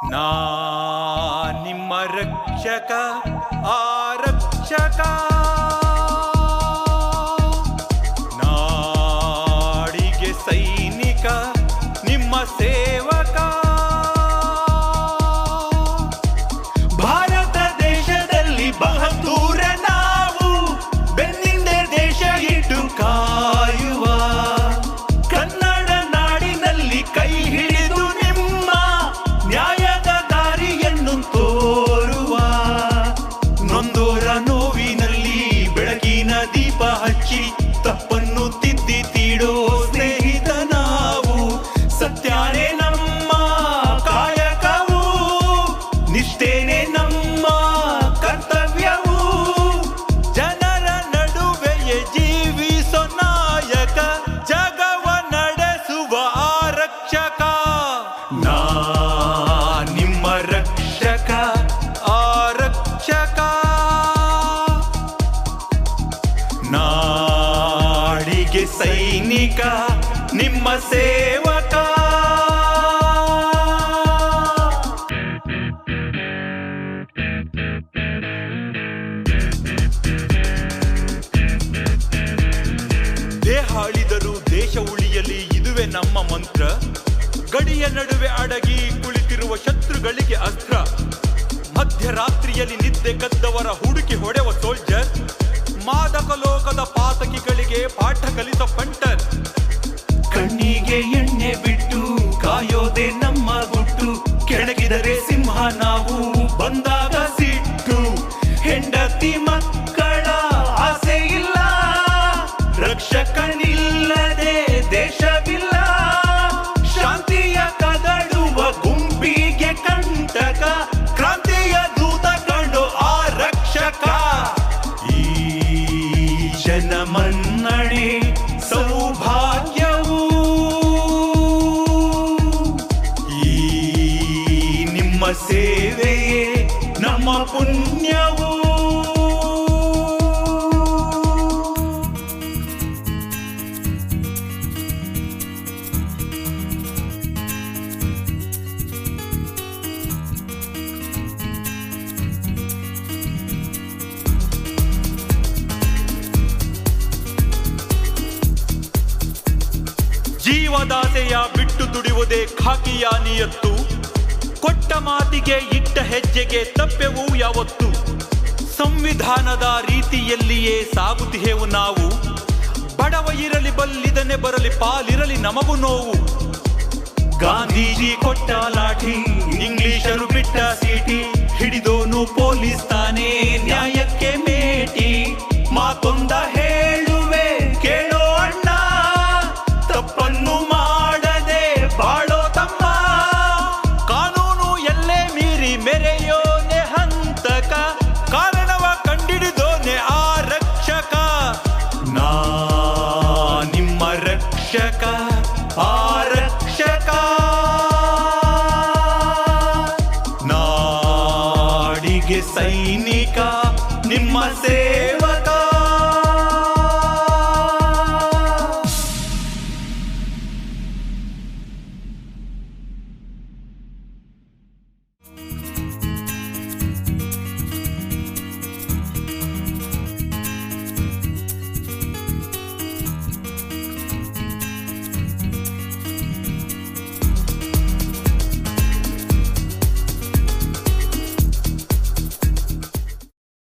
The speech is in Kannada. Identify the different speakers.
Speaker 1: ನಾ ನಿಮ್ಮ ರಕ್ಷಕ ಆರಕ್ಷಕ, ನಾಡಿಗೆ ಸೈನಿಕ ನಿಮ್ಮ ಸೇವಕ. ಭಾರತ ದೇಶದಲ್ಲಿ ಬಹದ್ದೂರ ನಾವು, ಬೆನ್ನಿಂದೆ ದೇಶ ಇಟ್ಟು ಕಾಯುವ, ಕನ್ನಡ ನಾಡಿನಲ್ಲಿ ಕೈ ಹಿಡಿದು ನಿಮ್ಮ ನ್ಯಾಯದ ದಾರಿಯನ್ನು ತೋರುವ, ನೊಂದೋರ ನೋವಿನಲ್ಲಿ ಬೆಳಗಿನ ದೀಪ ಹಚ್ಚಿ ತಪ್ಪನ್ನು ತಿದ್ದಿ ತೀಡೋ ಸ್ನೇಹಿತ ನಾವು. ಸತ್ಯನೇ ನಮ್ಮ ಕಾಯಕವು, ನಿಷ್ಠೆನೇ ನಮ್ಮ ಕರ್ತವ್ಯವು, ಜನರ ನಡುವೆಯೇ ಜೀವಿಸೋ ನಾಯಕ, ಜಗವ ನಡೆಸುವ ಆರಕ್ಷಕ. ನಾ ನಿಮ್ಮ ರಕ್ಷಕ ಆರಕ್ಷಕ, ನಾಡಿಗೆ ಸೈನಿಕ ನಿಮ್ಮ ಸೇವಕ. ದೇಹ ಅಳಿದರೂ ದೇಶ ಉಳಿಯಲಿ, ಇದುವೇ ನಮ್ಮ ಮಂತ್ರ. ಗಡಿಯ ನಡುವೆ ಅಡಗಿ ಕುಳಿತಿರುವ ಶತ್ರುಗಳಿಗೆ ಅಸ್ತ್ರ, ಮಧ್ಯರಾತ್ರಿಯಲ್ಲಿ ನಿದ್ದೆ ಕದ್ದವರ ಹುಡುಕಿ ಹೊಡೆವ ಸೋಲ್ಜರ್, ಮಾದಕ ಲೋಕದ ಪಾತಕಿಗಳಿಗೆ ಪಾಠ ಕಲಿತ ಪಂಟರ್. ಕಣ್ಣಿಗೆ ಎಣ್ಣೆ ಬಿಟ್ಟು ಕಾಯೋದೆ ನಮ್ಮ ಗುಟ್ಟು, ಕೆಣಕಿದರೆ ಸಿಂಹ ನಾವು ಬಂದಾಗ ಸಿಟ್ಟು. ಹೆಂಡತಿ ಮಕ್ಕಳ ಆಸೆ ಇಲ್ಲ, ರಕ್ಷಕನಿಲ್ಲದೆ ದೇಶವಿಲ್ಲ, ಶಾಂತಿಯ ಕದಡುವ ಗುಂಪಿಗೆ ಕಂಟಕ, ಕ್ರಾಂತಿಯ ದೂತ ಕಂಡು ಆರಕ್ಷಕ. ಈ ಜನಮನ್ನಣೆ ಸೌಭಾಗ್ಯವು, ಈ ನಿಮ್ಮ ಸೇವೆಯೇ ನಮ್ಮ ಪುಣ್ಯವು. ಜೀವದಾಸೆಯ ಬಿಟ್ಟು ದುಡಿಯುವುದೇ ಖಾಕಿಯ ನಿಯತ್ತು, ಕೊಟ್ಟ ಮಾತಿಗೆ ಇಟ್ಟ ಹೆಜ್ಜೆಗೆ ತಪ್ಪೆವು ಯಾವತ್ತು. ಸಂವಿಧಾನದ ರೀತಿಯಲ್ಲಿಯೇ ಸಾಗುತ್ತಿಹೆವು ನಾವು, ಬಡವ ಇರಲಿ ಬಲ್ಲಿದನೆ ಬರಲಿ ಪಾಲಿರಲಿ ನಮಗೂ ನೋವು. ಗಾಂಧೀಜಿ ಕೊಟ್ಟ ಲಾಠಿ, ಇಂಗ್ಲಿಷರು ಬಿಟ್ಟ ಸೀಟಿ, ಹಿಡಿದೋನು ಪೊಲೀಸ್ ತಾನೇ ನ್ಯಾಯಕ್ಕೆ ಮೇಟಿ. ಮಾತೊಂದ ಹೇಳುವೆ ಕೇಳೋ ಅಣ್ಣ, ತಪ್ಪನ್ನು ಮಾಡದೆ ಬಾಳೋ ತಮ್ಮ, ಕಾನೂನು ಎಲ್ಲೇ ಮೀರಿ ಮೆರೆಯೋನೆ ಹಂತಕ, ಕಾರಣವ ಕಂಡಿಡಿದೋನೆ ಆರಕ್ಷಕ. ನಾ ನಿಮ್ಮ ರಕ್ಷಕ ಆರಕ್ಷಕ, ನಾಡಿಗೆ ಸೈನಿಕ ನಿಮ್ಮ ಸೇವೆ.